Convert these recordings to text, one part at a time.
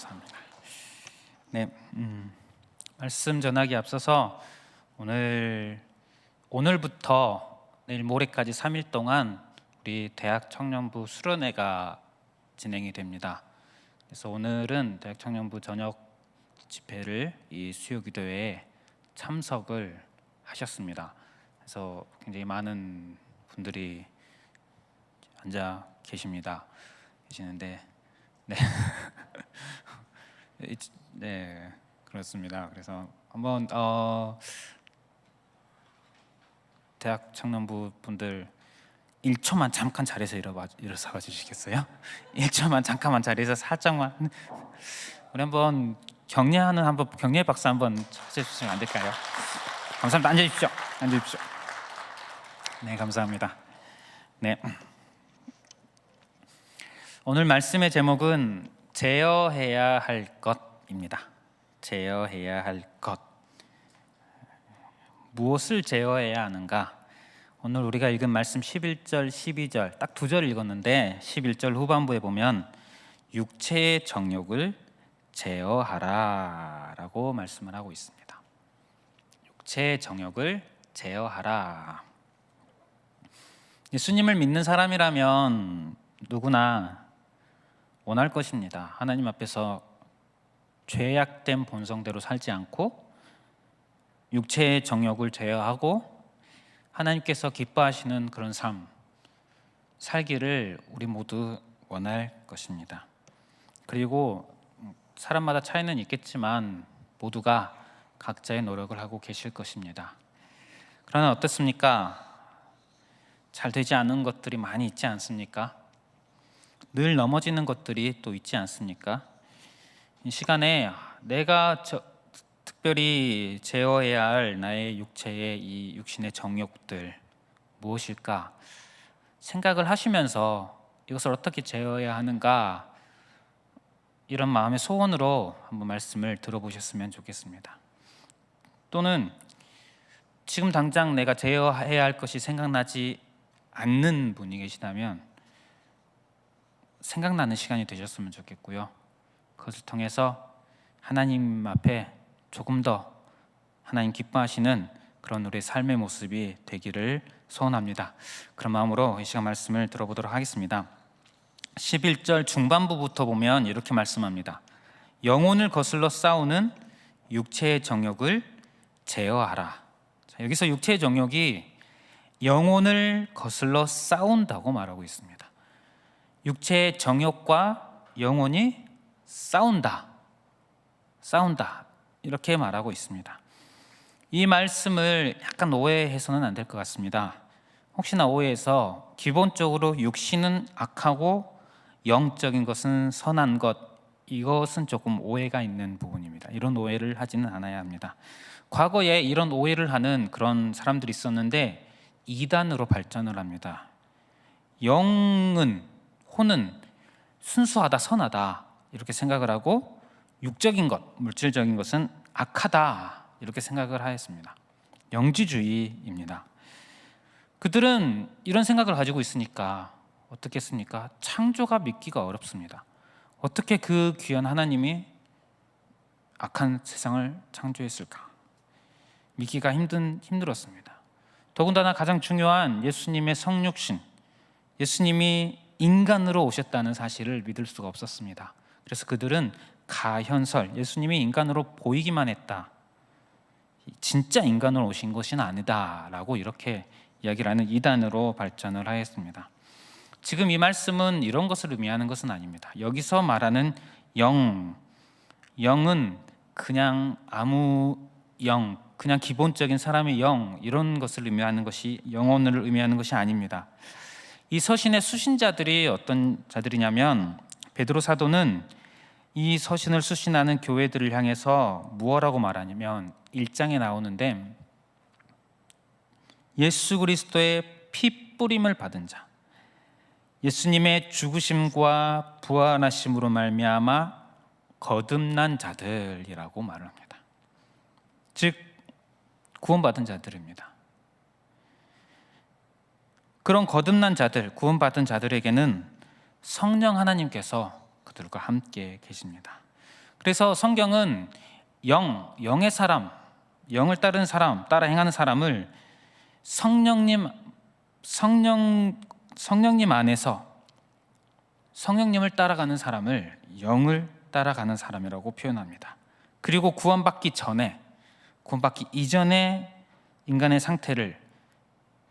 감사합니다. 네, 말씀 전하기 앞서서 오늘부터 내일 모레까지 3일 동안 우리 대학 청년부 수련회가 진행이 됩니다. 그래서 오늘은 대학 청년부 저녁 집회를 이 수요기도회에 참석을 하셨습니다. 그래서 굉장히 많은 분들이 앉아 계시는데, 네, 네, 그렇습니다. 그래서 한번 대학 청년부 분들 1초만 잠깐 자리에서 일어서 주시겠어요? 1초만 잠깐만 자리에서 살짝만 우리 한번 격려의 박수 한번 쳐주시면 안 될까요? 감사합니다. 앉으십시오. 네, 감사합니다. 네, 오늘 말씀의 제목은 제어해야 할 것입니다. 제어해야 할 것. 무엇을 제어해야 하는가? 오늘 우리가 읽은 말씀 11절, 12절 딱 2절 읽었는데 11절 후반부에 보면 육체의 정욕을 제어하라 라고 말씀을 하고 있습니다. 육체의 정욕을 제어하라. 예수님을 믿는 사람이라면 누구나 원할 것입니다. 하나님 앞에서 죄악된 본성대로 살지 않고 육체의 정욕을 제어하고 하나님께서 기뻐하시는 그런 삶 살기를 우리 모두 원할 것입니다. 그리고 사람마다 차이는 있겠지만 모두가 각자의 노력을 하고 계실 것입니다. 그러나 어떻습니까? 잘 되지 않은 것들이 많이 있지 않습니까? 늘 넘어지는 것들이 또 있지 않습니까? 이 시간에 내가 특별히 제어해야 할 나의 육체의 이 육신의 정욕들 무엇일까 생각을 하시면서 이것을 어떻게 제어해야 하는가 이런 마음의 소원으로 한번 말씀을 들어보셨으면 좋겠습니다. 또는 지금 당장 내가 제어해야 할 것이 생각나지 않는 분이 계시다면 생각나는 시간이 되셨으면 좋겠고요. 그것을 통해서 하나님 앞에 조금 더 하나님 기뻐하시는 그런 우리의 삶의 모습이 되기를 소원합니다. 그런 마음으로 이 시간 말씀을 들어보도록 하겠습니다. 11절 중반부부터 보면 이렇게 말씀합니다. 영혼을 거슬러 싸우는 육체의 정욕을 제어하라. 자, 여기서 육체의 정욕이 영혼을 거슬러 싸운다고 말하고 있습니다. 육체의 정욕과 영혼이 싸운다 이렇게 말하고 있습니다. 이 말씀을 약간 오해해서는 안 될 것 같습니다. 혹시나 오해해서 기본적으로 육신은 악하고 영적인 것은 선한 것, 이것은 조금 오해가 있는 부분입니다. 이런 오해를 하지는 않아야 합니다. 과거에 이런 오해를 하는 그런 사람들이 있었는데 이단으로 발전을 합니다. 혼은 순수하다, 선하다 이렇게 생각을 하고 육적인 것, 물질적인 것은 악하다 이렇게 생각을 하였습니다. 영지주의입니다. 그들은 이런 생각을 가지고 있으니까 어떻겠습니까? 창조가 믿기가 어렵습니다. 어떻게 그 귀한 하나님이 악한 세상을 창조했을까? 믿기가 힘들었습니다. 더군다나 가장 중요한 예수님의 성육신, 예수님이 인간으로 오셨다는 사실을 믿을 수가 없었습니다. 그래서 그들은 가현설, 예수님이 인간으로 보이기만 했다, 진짜 인간으로 오신 것은 아니다 라고 이렇게 이야기를 하는 이단으로 발전을 하였습니다. 지금 이 말씀은 이런 것을 의미하는 것은 아닙니다. 여기서 말하는 영은 그냥 아무 그냥 기본적인 사람의 영 이런 것을 의미하는 것이, 영혼을 의미하는 것이 아닙니다. 이 서신의 수신자들이 어떤 자들이냐면 베드로 사도는 이 서신을 수신하는 교회들을 향해서 무엇라고 말하냐면 1장에 나오는데 예수 그리스도의 피 뿌림을 받은 자, 예수님의 죽으심과 부활하심으로 말미암아 거듭난 자들이라고 말을 합니다. 즉 구원받은 자들입니다. 그런 거듭난 자들, 구원받은 자들에게는 성령 하나님께서 그들과 함께 계십니다. 그래서 성경은 영의 사람, 영을 따르는 사람, 따라 행하는 사람을 성령님 안에서 성령님을 따라가는 사람을 영을 따라가는 사람이라고 표현합니다. 그리고 구원받기 이전의 인간의 상태를,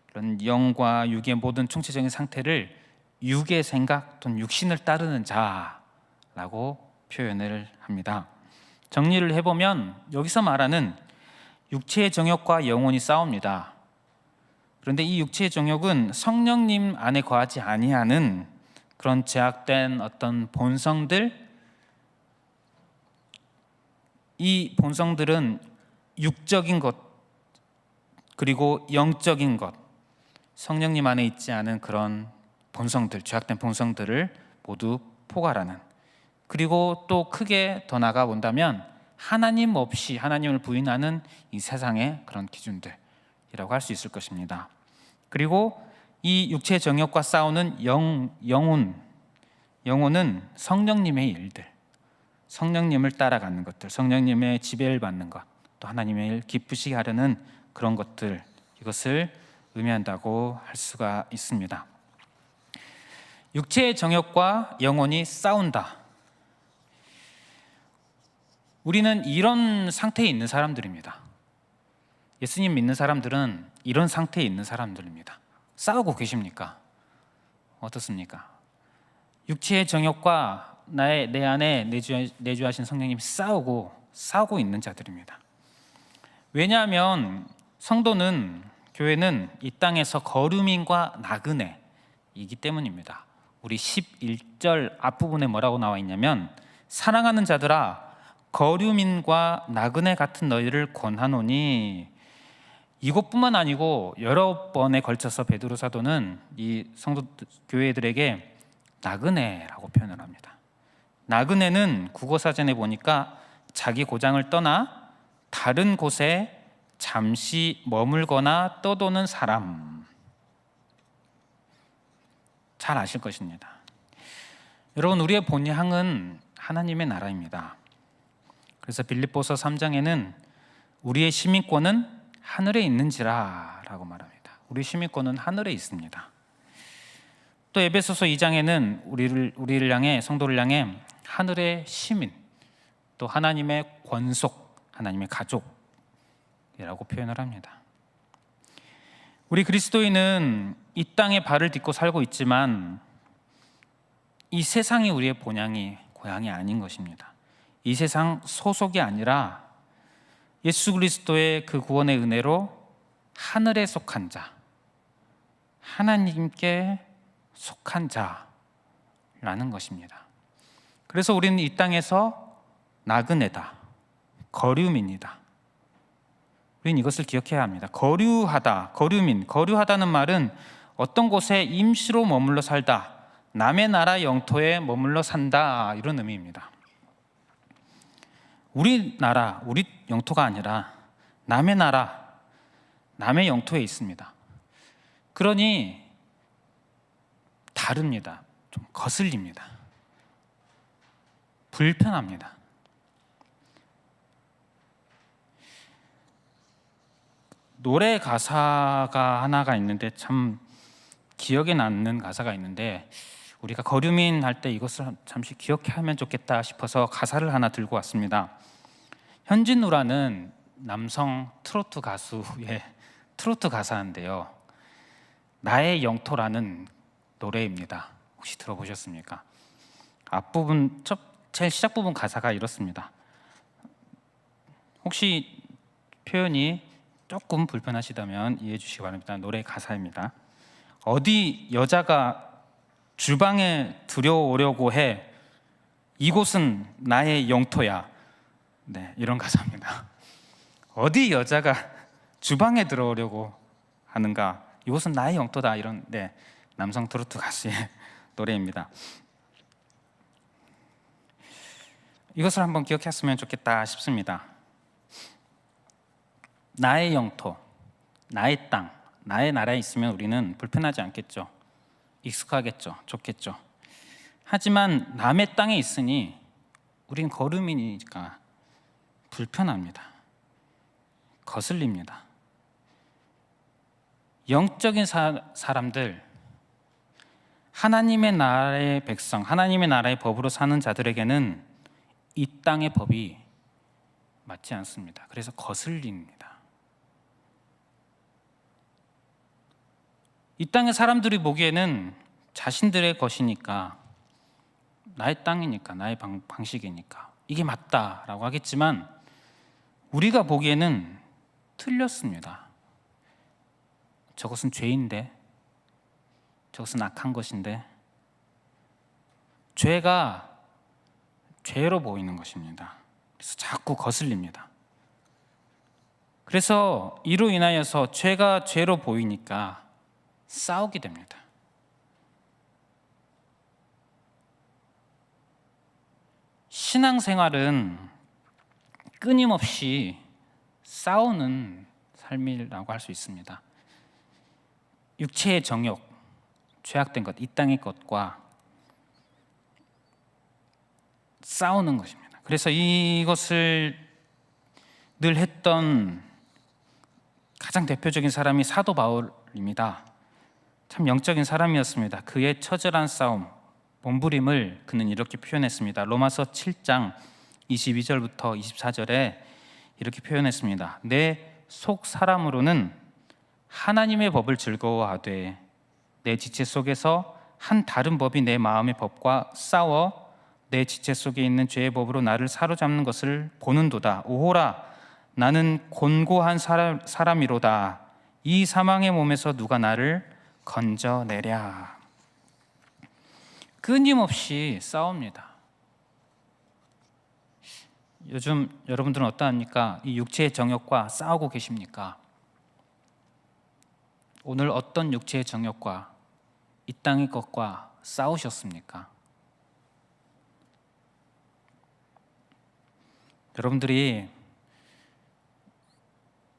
그런 영과 육의 모든 총체적인 상태를 육의 생각 또는 육신을 따르는 자라고 표현을 합니다. 정리를 해보면 여기서 말하는 육체의 정욕과 영혼이 싸웁니다. 그런데 이 육체의 정욕은 성령님 안에 거하지 아니하는 그런 제약된 어떤 본성들, 이 본성들은 육적인 것 그리고 영적인 것, 성령님 안에 있지 않은 그런 본성들, 죄악된 본성들을 모두 포괄하는, 그리고 또 크게 더 나아가 본다면 하나님 없이 하나님을 부인하는 이 세상의 그런 기준들이라고 할 수 있을 것입니다. 그리고 이 육체의 정욕과 싸우는 영혼은 성령님의 일들, 성령님을 따라가는 것들, 성령님의 지배를 받는 것, 또 하나님의 일 기쁘시게 하려는 그런 것들, 이것을 의미한다고 할 수가 있습니다. 육체의 정욕과 영혼이 싸운다. 우리는 이런 상태에 있는 사람들입니다. 예수님 믿는 사람들은 이런 상태에 있는 사람들입니다. 싸우고 계십니까? 어떻습니까? 육체의 정욕과 내 안에 내주하신 성령님이 싸우고 있는 자들입니다. 왜냐하면 성도는, 교회는 이 땅에서 거류민과 나그네이기 때문입니다. 우리 11절 앞부분에 뭐라고 나와 있냐면, 사랑하는 자들아 거류민과 나그네 같은 너희를 권하노니, 이것뿐만 아니고 여러 번에 걸쳐서 베드로 사도는 이 성도 교회들에게 나그네라고 표현을 합니다. 나그네는 국어사전에 보니까 자기 고장을 떠나 다른 곳에 잠시 머물거나 떠도는 사람, 잘 아실 것입니다. 여러분, 우리의 본향은 하나님의 나라입니다. 그래서 빌립보서 3장에는 우리의 시민권은 하늘에 있는지라 라고 말합니다. 우리 시민권은 하늘에 있습니다. 또 에베소서 2장에는 우리를 향해, 성도를 향해 하늘의 시민, 또 하나님의 권속, 하나님의 가족이라고 표현을 합니다. 우리 그리스도인은 이 땅에 발을 딛고 살고 있지만 이 세상이 우리의 고향이 아닌 것입니다. 이 세상 소속이 아니라 예수 그리스도의 그 구원의 은혜로 하늘에 속한 자, 하나님께 속한 자라는 것입니다. 그래서 우리는 이 땅에서 나그네다, 거류민이다. 우리는 이것을 기억해야 합니다. 거류하다, 거류민, 거류하다는 말은 어떤 곳에 임시로 머물러 살다, 남의 나라 영토에 머물러 산다, 이런 의미입니다. 우리 나라, 우리 영토가 아니라 남의 나라, 남의 영토에 있습니다. 그러니 다릅니다. 좀 거슬립니다. 불편합니다. 노래 가사가 하나가 있는데 참 기억에 남는 가사가 있는데, 우리가 거류민 할 때 이것을 잠시 기억하면 좋겠다 싶어서 가사를 하나 들고 왔습니다. 현진우라는 남성 트로트 가수의 트로트 가사인데요, 나의 영토라는 노래입니다. 혹시 들어보셨습니까? 앞부분, 제일 시작 부분 가사가 이렇습니다. 혹시 표현이 조금 불편하시다면 이해해 주시기 바랍니다. 노래 가사입니다. 어디 여자가 주방에 들여오려고 해, 이곳은 나의 영토야. 네, 이런 가사입니다. 어디 여자가 주방에 들어오려고 하는가, 이곳은 나의 영토다. 이런 남성 트로트 가수의 노래입니다. 이것을 한번 기억했으면 좋겠다 싶습니다. 나의 영토, 나의 땅, 나의 나라에 있으면 우리는 불편하지 않겠죠. 익숙하겠죠. 좋겠죠. 하지만 남의 땅에 있으니 우린 거름이니까 불편합니다. 거슬립니다. 영적인 사람들, 하나님의 나라의 백성, 하나님의 나라의 법으로 사는 자들에게는 이 땅의 법이 맞지 않습니다. 그래서 거슬립니다. 이 땅의 사람들이 보기에는 자신들의 것이니까, 나의 땅이니까, 나의 방식이니까 이게 맞다라고 하겠지만 우리가 보기에는 틀렸습니다. 저것은 죄인데, 저것은 악한 것인데, 죄가 죄로 보이는 것입니다. 그래서 자꾸 거슬립니다. 그래서 이로 인하여서 죄가 죄로 보이니까 싸우게 됩니다. 신앙생활은 끊임없이 싸우는 삶이라고 할 수 있습니다. 육체의 정욕, 죄악된 것, 이 땅의 것과 싸우는 것입니다. 그래서 이것을 늘 했던 가장 대표적인 사람이 사도 바울입니다. 참 영적인 사람이었습니다. 그의 처절한 싸움, 몸부림을 그는 이렇게 표현했습니다. 로마서 7장 22절부터 24절에 이렇게 표현했습니다. 내 속 사람으로는 하나님의 법을 즐거워하되 내 지체 속에서 한 다른 법이 내 마음의 법과 싸워 내 지체 속에 있는 죄의 법으로 나를 사로잡는 것을 보는도다. 오호라, 나는 곤고한 사람이로다. 이 사망의 몸에서 누가 나를 건져내랴. 끊임없이 싸웁니다. 요즘 여러분들은 어떠합니까? 이 육체의 정욕과 싸우고 계십니까? 오늘 어떤 육체의 정욕과 이 땅의 것과 싸우셨습니까? 여러분들이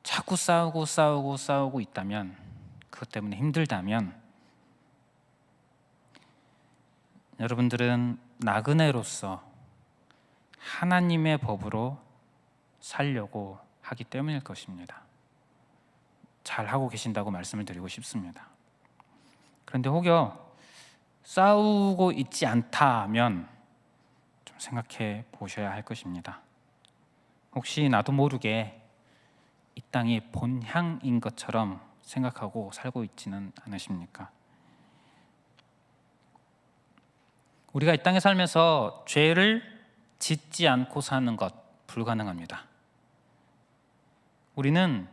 자꾸 싸우고 있다면, 그것 때문에 힘들다면 여러분들은 나그네로서 하나님의 법으로 살려고 하기 때문일 것입니다. 잘하고 계신다고 말씀을 드리고 싶습니다. 그런데 혹여 싸우고 있지 않다면 좀 생각해 보셔야 할 것입니다. 혹시 나도 모르게 이 땅이 본향인 것처럼 생각하고 살고 있지는 않으십니까? 우리가 이 땅에 살면서 죄를 짓지 않고 사는 것 불가능합니다. 우리는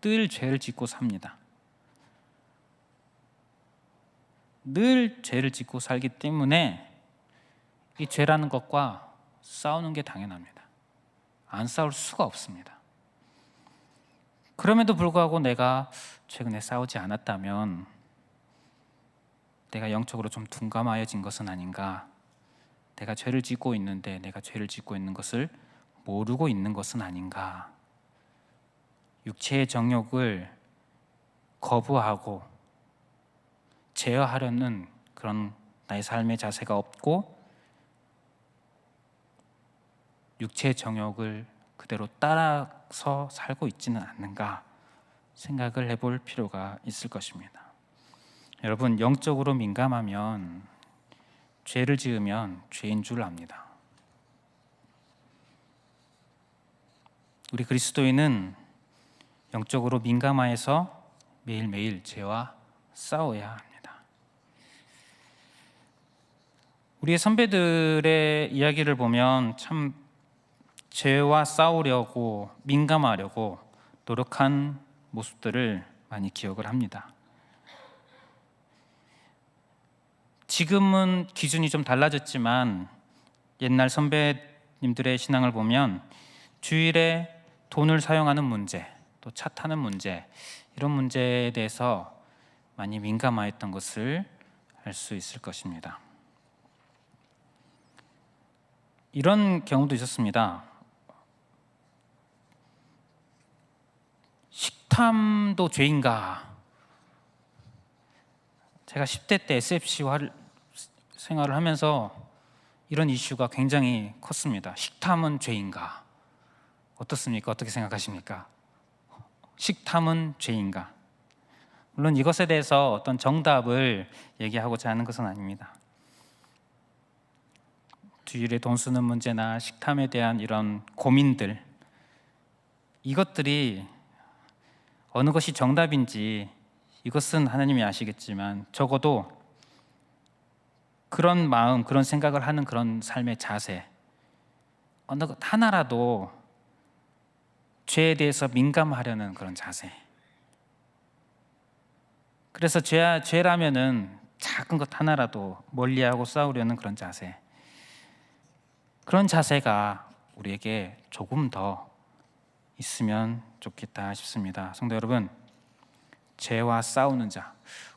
늘 죄를 짓고 삽니다. 늘 죄를 짓고 살기 때문에 이 죄라는 것과 싸우는 게 당연합니다. 안 싸울 수가 없습니다. 그럼에도 불구하고 내가 최근에 싸우지 않았다면 내가 영적으로 좀 둔감하여진 것은 아닌가? 내가 죄를 짓고 있는데 내가 죄를 짓고 있는 것을 모르고 있는 것은 아닌가? 육체의 정욕을 거부하고 제어하려는 그런 나의 삶의 자세가 없고 육체의 정욕을 그대로 따라서 살고 있지는 않는가 생각을 해볼 필요가 있을 것입니다. 여러분, 영적으로 민감하면 죄를 지으면 죄인 줄 압니다. 우리 그리스도인은 영적으로 민감하여서 매일매일 죄와 싸워야 합니다. 우리의 선배들의 이야기를 보면 참 죄와 싸우려고 민감하려고 노력한 모습들을 많이 기억을 합니다. 지금은 기준이 좀 달라졌지만 옛날 선배님들의 신앙을 보면 주일에 돈을 사용하는 문제, 또 차 타는 문제, 이런 문제에 대해서 많이 민감하였던 것을 알 수 있을 것입니다. 이런 경우도 있었습니다. 식탐도 죄인가? 제가 10대 때 SFC 생활을 하면서 이런 이슈가 굉장히 컸습니다. 식탐은 죄인가? 어떻습니까? 어떻게 생각하십니까? 식탐은 죄인가? 물론 이것에 대해서 어떤 정답을 얘기하고자 하는 것은 아닙니다. 주일에 돈 쓰는 문제나 식탐에 대한 이런 고민들, 이것들이 어느 것이 정답인지 이것은 하나님이 아시겠지만 적어도 그런 마음, 그런 생각을 하는 그런 삶의 자세, 어느 것 하나라도 죄에 대해서 민감하려는 그런 자세. 그래서 죄라면은 작은 것 하나라도 멀리하고 싸우려는 그런 자세. 그런 자세가 우리에게 조금 더 있으면 좋겠다 싶습니다. 성도 여러분, 죄와 싸우는 자,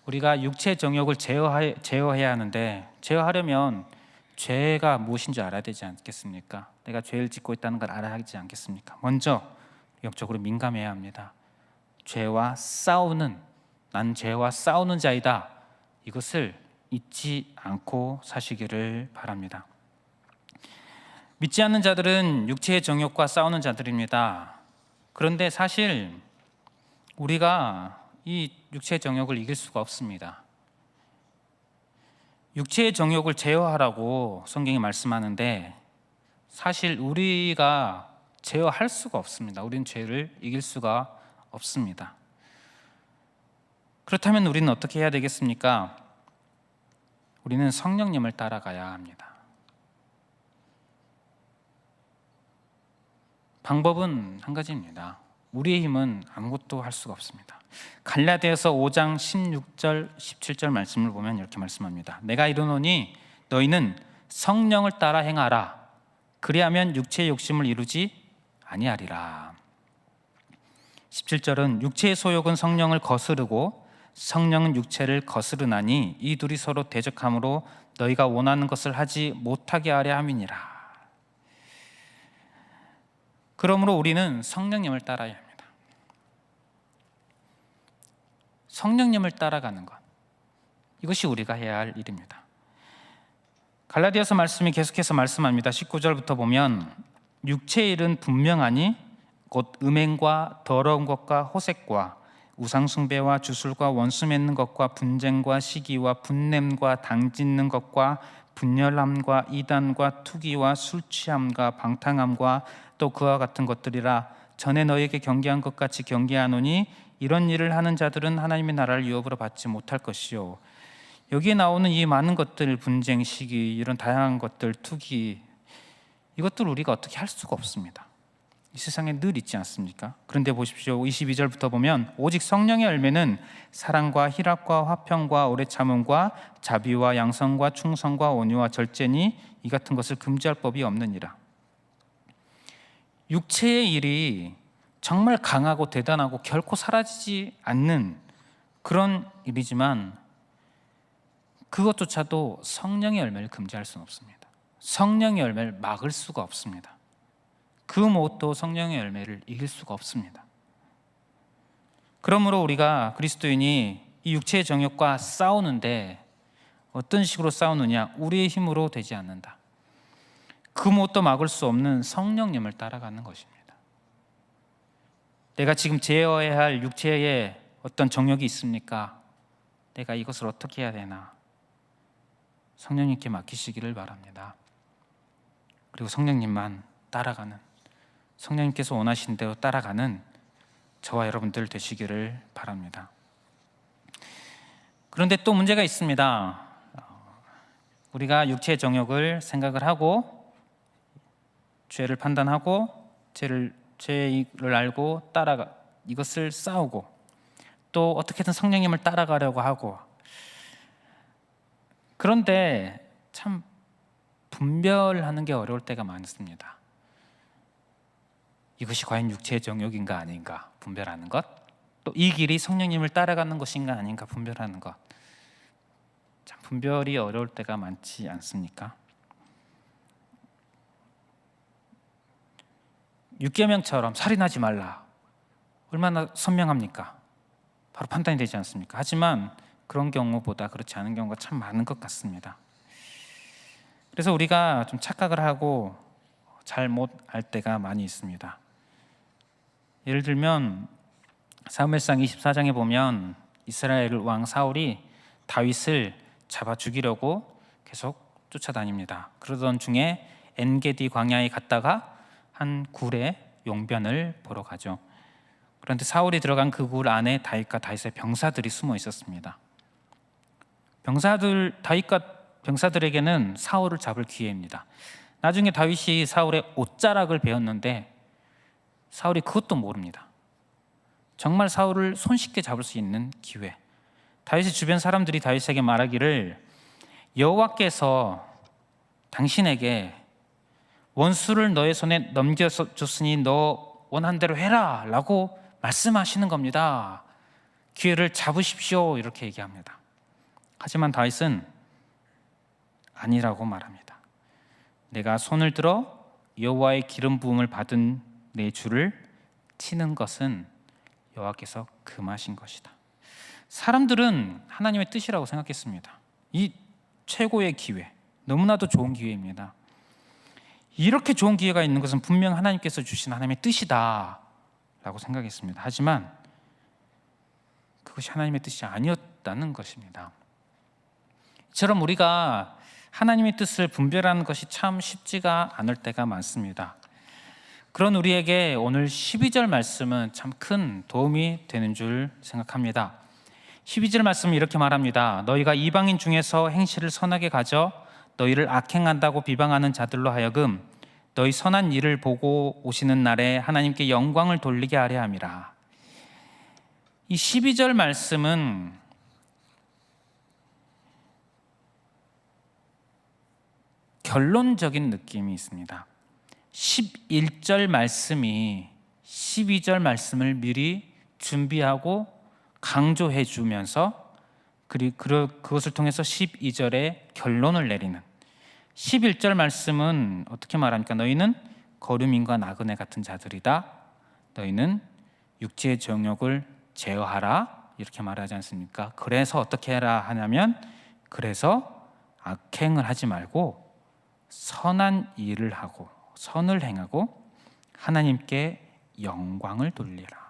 우리가 육체의 정욕을 제어해야 하는데, 제어하려면 죄가 무엇인지 알아야 되지 않겠습니까? 내가 죄를 짓고 있다는 걸 알아야 하지 않겠습니까? 먼저 영적으로 민감해야 합니다. 난 죄와 싸우는 자이다, 이것을 잊지 않고 사시기를 바랍니다. 믿지 않는 자들은 육체의 정욕과 싸우는 자들입니다. 그런데 사실 우리가 이 육체의 정욕을 이길 수가 없습니다. 육체의 정욕을 제어하라고 성경이 말씀하는데 사실 우리가 제어할 수가 없습니다. 우리는 죄를 이길 수가 없습니다. 그렇다면 우리는 어떻게 해야 되겠습니까? 우리는 성령님을 따라가야 합니다. 방법은 한 가지입니다. 우리의 힘은 아무것도 할 수가 없습니다. 갈라디아서 5장 16절 17절 말씀을 보면 이렇게 말씀합니다. 내가 이르노니 너희는 성령을 따라 행하라. 그리하면 육체의 욕심을 이루지 아니하리라. 17절은 육체의 소욕은 성령을 거스르고 성령은 육체를 거스르나니 이 둘이 서로 대적함으로 너희가 원하는 것을 하지 못하게 하려 함이니라. 그러므로 우리는 성령님을 따라야 합니다. 성령님을 따라가는 것, 이것이 우리가 해야 할 일입니다. 갈라디아서 말씀이 계속해서 말씀합니다. 19절부터 보면 육체의 일은 분명하니 곧 음행과 더러운 것과 호색과 우상숭배와 주술과 원수 맺는 것과 분쟁과 시기와 분냄과 당짓는 것과 분열함과 이단과 투기와 술취함과 방탕함과 또 그와 같은 것들이라. 전에 너희에게 경계한 것 같이 경계하노니 이런 일을 하는 자들은 하나님의 나라를 유업으로 받지 못할 것이요. 여기에 나오는 이 많은 것들, 분쟁, 시기, 이런 다양한 것들, 투기, 이것들 우리가 어떻게 할 수가 없습니다. 이 세상에 늘 있지 않습니까? 그런데 보십시오. 22절부터 보면 오직 성령의 열매는 사랑과 희락과 화평과 오래 참음과 자비와 양성과 충성과 온유와 절제니 이 같은 것을 금지할 법이 없느니라. 육체의 일이 정말 강하고 대단하고 결코 사라지지 않는 그런 일이지만 그것조차도 성령의 열매를 금지할 수는 없습니다. 성령의 열매를 막을 수가 없습니다. 그 무엇도 성령의 열매를 이길 수가 없습니다. 그러므로 우리가 그리스도인이 이 육체의 정욕과 싸우는데 어떤 식으로 싸우느냐? 우리의 힘으로 되지 않는다. 그 무엇도 막을 수 없는 성령님을 따라가는 것입니다. 내가 지금 제어해야 할 육체에 어떤 정욕이 있습니까? 내가 이것을 어떻게 해야 되나? 성령님께 맡기시기를 바랍니다. 그리고 성령님만 따라가는, 성령님께서 원하신 대로 따라가는 저와 여러분들 되시기를 바랍니다. 그런데 또 문제가 있습니다. 우리가 육체의 정욕을 생각을 하고 죄를 판단하고 죄를 알고 따라가 이것을 싸우고 또 어떻게든 성령님을 따라가려고 하고, 그런데 참 분별하는 게 어려울 때가 많습니다. 이것이 과연 육체의 정욕인가 아닌가 분별하는 것, 또 이 길이 성령님을 따라가는 것인가 아닌가 분별하는 것, 참 분별이 어려울 때가 많지 않습니까? 육계명처럼 살인하지 말라, 얼마나 선명합니까? 바로 판단이 되지 않습니까? 하지만 그런 경우보다 그렇지 않은 경우가 참 많은 것 같습니다. 그래서 우리가 좀 착각을 하고 잘 못 알 때가 많이 있습니다. 예를 들면 사무엘상 24장에 보면 이스라엘 왕 사울이 다윗을 잡아 죽이려고 계속 쫓아다닙니다. 그러던 중에 엔게디 광야에 갔다가 한 굴에 용변을 보러 가죠. 그런데 사울이 들어간 그 굴 안에 다윗과 다윗의 병사들이 숨어 있었습니다. 다윗과 병사들에게는 사울을 잡을 기회입니다. 나중에 다윗이 사울의 옷자락을 베었는데 사울이 그것도 모릅니다. 정말 사울을 손쉽게 잡을 수 있는 기회. 다윗의 주변 사람들이 다윗에게 말하기를 여호와께서 당신에게 원수를 너의 손에 넘겨줬으니 너 원한 대로 해라 라고 말씀하시는 겁니다. 기회를 잡으십시오 이렇게 얘기합니다. 하지만 다윗은 아니라고 말합니다. 내가 손을 들어 여호와의 기름 부음을 받은 내 주를 치는 것은 여호와께서 금하신 것이다. 사람들은 하나님의 뜻이라고 생각했습니다. 이 최고의 기회, 너무나도 좋은 기회입니다. 이렇게 좋은 기회가 있는 것은 분명 하나님께서 주신 하나님의 뜻이다 라고 생각했습니다. 하지만 그것이 하나님의 뜻이 아니었다는 것입니다. 이처럼 우리가 하나님의 뜻을 분별하는 것이 참 쉽지가 않을 때가 많습니다. 그런 우리에게 오늘 12절 말씀은 참 큰 도움이 되는 줄 생각합니다. 12절 말씀은 이렇게 말합니다. 너희가 이방인 중에서 행실을 선하게 가져 너희를 악행한다고 비방하는 자들로 하여금 너희 선한 일을 보고 오시는 날에 하나님께 영광을 돌리게 하려 함이라. 이 12절 말씀은 결론적인 느낌이 있습니다. 11절 말씀이 12절 말씀을 미리 준비하고 강조해 주면서 그것을 통해서 12절에 결론을 내리는, 11절 말씀은 어떻게 말합니까? 너희는 거류민과 나그네 같은 자들이다. 너희는 육체의 정욕을 제어하라 이렇게 말하지 않습니까? 그래서 어떻게 해라 하냐면 그래서 악행을 하지 말고 선한 일을 하고 선을 행하고 하나님께 영광을 돌리라.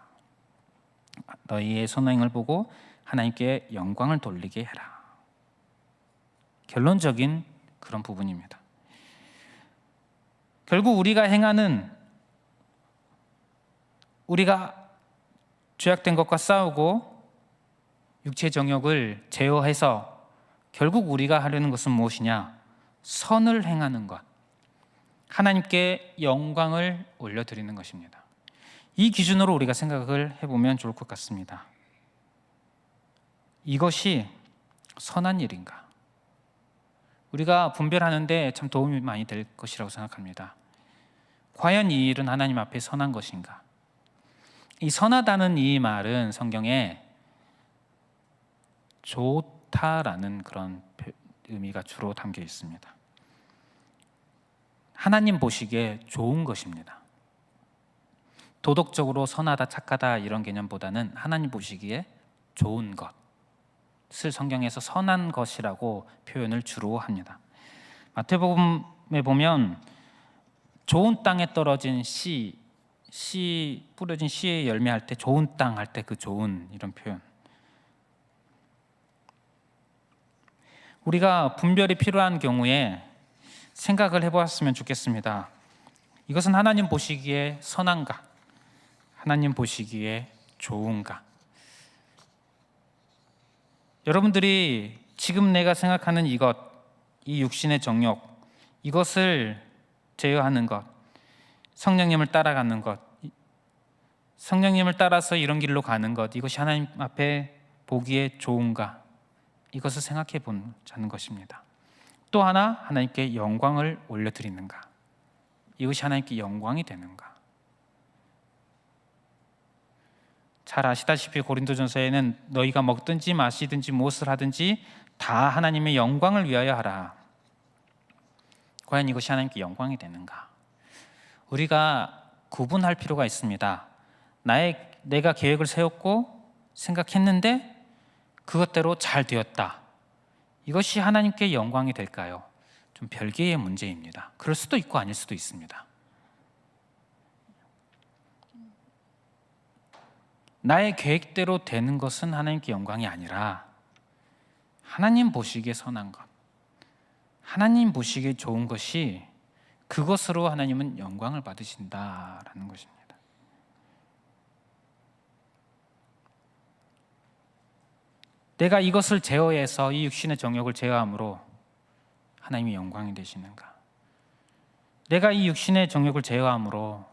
너희의 선행을 보고 하나님께 영광을 돌리게 해라. 결론적인 그런 부분입니다. 결국 우리가 죄악된 것과 싸우고 육체의 정욕을 제어해서 결국 우리가 하려는 것은 무엇이냐? 선을 행하는 것, 하나님께 영광을 올려드리는 것입니다. 이 기준으로 우리가 생각을 해보면 좋을 것 같습니다. 이것이 선한 일인가? 우리가 분별하는데 참 도움이 많이 될 것이라고 생각합니다. 과연 이 일은 하나님 앞에 선한 것인가? 이 선하다는 이 말은 성경에 좋다라는 그런 의미가 주로 담겨 있습니다. 하나님 보시기에 좋은 것입니다. 도덕적으로 선하다, 착하다 이런 개념보다는 하나님 보시기에 좋은 것을 성경에서 선한 것이라고 표현을 주로 합니다. 마태복음에 보면 좋은 땅에 떨어진 씨 뿌려진 씨의 열매할 때 좋은 땅 할 때 그 좋은 이런 표현. 우리가 분별이 필요한 경우에 생각을 해보았으면 좋겠습니다. 이것은 하나님 보시기에 선한가? 하나님 보시기에 좋은가? 여러분들이 지금 내가 생각하는 이 육신의 정욕, 이것을 제어하는 것, 성령님을 따라가는 것, 성령님을 따라서 이런 길로 가는 것, 이것이 하나님 앞에 보기에 좋은가? 이것을 생각해 보자는 것입니다. 또 하나, 하나님께 영광을 올려드리는가? 이것이 하나님께 영광이 되는가? 잘 아시다시피 고린도전서에는 너희가 먹든지 마시든지 무엇을 하든지 다 하나님의 영광을 위하여 하라. 과연 이것이 하나님께 영광이 되는가? 우리가 구분할 필요가 있습니다. 내가 계획을 세웠고 생각했는데 그것대로 잘 되었다. 이것이 하나님께 영광이 될까요? 좀 별개의 문제입니다. 그럴 수도 있고 아닐 수도 있습니다. 나의 계획대로 되는 것은 하나님께 영광이 아니라 하나님 보시기에 선한 것, 하나님 보시기에 좋은 것이, 그것으로 하나님은 영광을 받으신다라는 것입니다. 내가 이것을 제어해서 이 육신의 정욕을 제어함으로 하나님이 영광이 되시는가? 내가 이 육신의 정욕을 제어함으로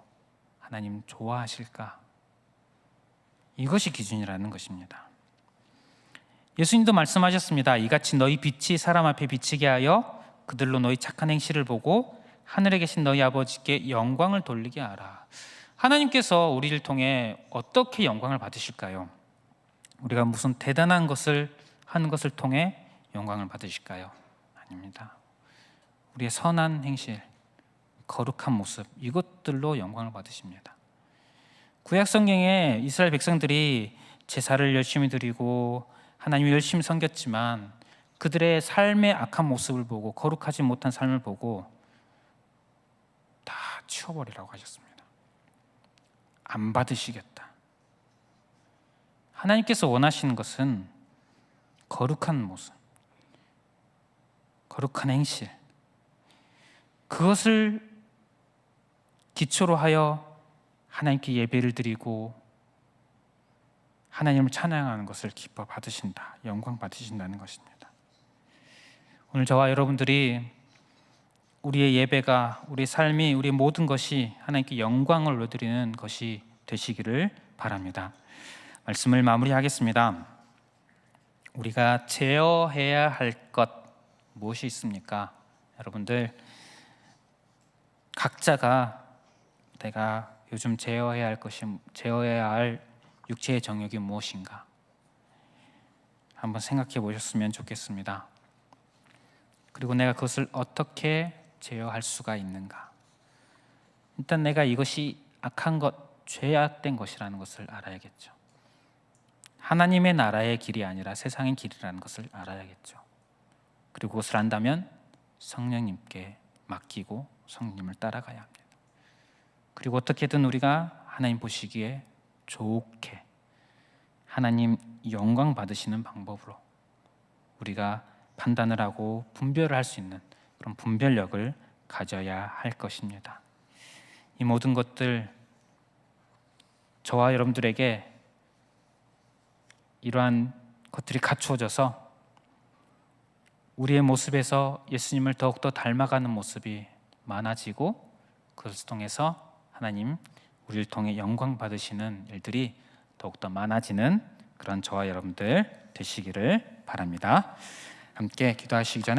하나님 좋아하실까? 이것이 기준이라는 것입니다. 예수님도 말씀하셨습니다. 이같이 너희 빛이 사람 앞에 비치게 하여 그들로 너희 착한 행실을 보고 하늘에 계신 너희 아버지께 영광을 돌리게 하라. 하나님께서 우리를 통해 어떻게 영광을 받으실까요? 우리가 무슨 대단한 것을 하는 것을 통해 영광을 받으실까요? 아닙니다. 우리의 선한 행실, 거룩한 모습, 이것들로 영광을 받으십니다. 구약 성경에 이스라엘 백성들이 제사를 열심히 드리고 하나님을 열심히 섬겼지만 그들의 삶의 악한 모습을 보고, 거룩하지 못한 삶을 보고 다 치워버리라고 하셨습니다. 안 받으시겠다. 하나님께서 원하시는 것은 거룩한 모습, 거룩한 행실, 그것을 기초로 하여 하나님께 예배를 드리고 하나님을 찬양하는 것을 기뻐 받으신다, 영광 받으신다는 것입니다. 오늘 저와 여러분들이 우리의 예배가, 우리의 삶이, 우리의 모든 것이 하나님께 영광을 올려드리는 것이 되시기를 바랍니다. 말씀을 마무리하겠습니다. 우리가 제어해야 할 것 무엇이 있습니까? 여러분들 각자가 내가 요즘 제어해야 할 육체의 정욕이 무엇인가 한번 생각해 보셨으면 좋겠습니다. 그리고 내가 그것을 어떻게 제어할 수가 있는가. 일단 내가 이것이 악한 것, 죄악된 것이라는 것을 알아야겠죠. 하나님의 나라의 길이 아니라 세상의 길이라는 것을 알아야겠죠. 그리고 그것을 안다면 성령님께 맡기고 성령님을 따라가야 합니다. 그리고 어떻게든 우리가 하나님 보시기에 좋게 하나님 영광 받으시는 방법으로 우리가 판단을 하고 분별을 할 수 있는 그런 분별력을 가져야 할 것입니다. 이 모든 것들, 저와 여러분들에게 이러한 것들이 갖추어져서 우리의 모습에서 예수님을 더욱더 닮아가는 모습이 많아지고, 그것을 통해서 하나님 우리를 통해 영광 받으시는 일들이 더욱더 많아지는 그런 저와 여러분들 되시기를 바랍니다. 함께 기도하시기 전에